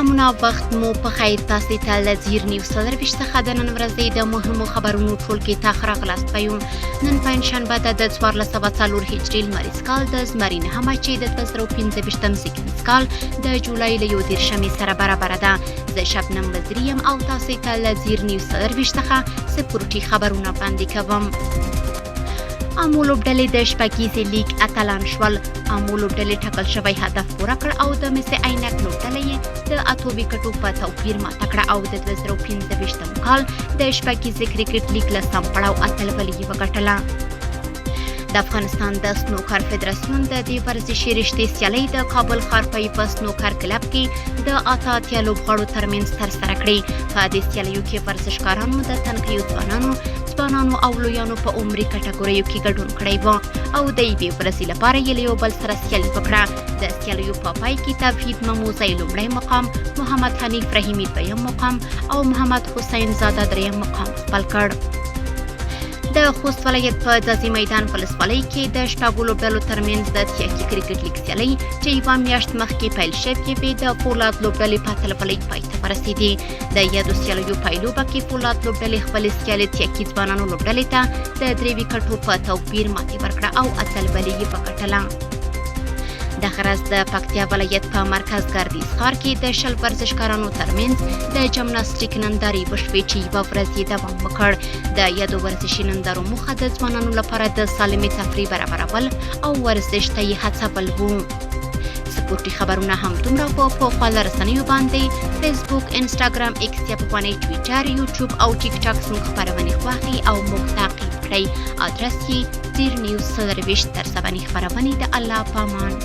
سلامونه وخت مو په خیر تاسو ته له زیر نیوز سرویس څخه د نن ورځې د مهمو خبرونو ټولګي ته راغلاست پيو نن پنځشنبه د 1404 هجري لمریز کال د زمري نهمه چې د 2015 سیکنز کال د جولای له 11 سره برابر ده. زه شبنم وزیریم او تاسو ته له زیر نیوز سرویس څخه سپورتي خبرونه وړاندې کوم. امو لوبډلې د شپګیزې لیګ اتلان شول. امو لوبډلې ټاکل شوی هدف پوره کړ او د مس عینک لوبډلې د اتو وکټو په توپیر ماته کړه او د 2015 کال د شپګیزې کرکټ لیګ له سم پړاو اتلولي وګټله. د افغانستان د سنوکر فدراسیون د دې ورزشي رشتې سیالۍ د کابل ښار په سنوکر کلب کې د اتیا لوبغاړو ترمنځ ترسره کړې. په دې سیالیو کې ورزشکارانو د تنکیو ځوانانو او لویانو په عمري کټګوریو کې ګډون کړی و او د یوې ورځې لپاره یې یو بل سره سیالي وکړه. د سیالیو په پای کې توحید مموزی لومړی مقام، محمد حنیف رحیمي دویم مقام او محمد حسین زاده دریم مقام خپل کړ. د خوست ولایت په ځاځي میدان ولسوالۍ کې د شپږو لوبډلو ترمنځ د تیاکي کرکټ لیګ سیالۍ چې یوه میاشت مخکې پیل شوې وې د فولاد لوبډلې په اتلولۍ پای ته ورسېدې. د یادو سیالیو پایلوبه کې فولاد لوبډلې خپلې سیالۍ تیاکي ځوانانو لوبډلې ته د 3 وکټو په توپیر ماتې ورکړه او اتلولي یې وګټله. دغه ورځ د پکتیا ولایت په مرکز ګردیز ښار کې د 10 ورزشکارانو ترمنځ د جمناستیک نندارې وشوې چې یوه ورځ یې دوام وکړ. د یادو ورزشي نندارو موخه د ځوانانو لپاره د سالمې تفریح برابرول او ورزش ته یې هڅول وو. سپورتي خبرونه هم دومره په خواله رسنیو باندې فیسبوک، انسټاګرام، ایکس یا پخوانی ټویټر، یوټیوب او ټیک ټاک څخه خبرونه خوښي او موږ تعقیب کړئ. ادرس یې زیر نیوز سرویس تر 7 خبرونه د الله پامان.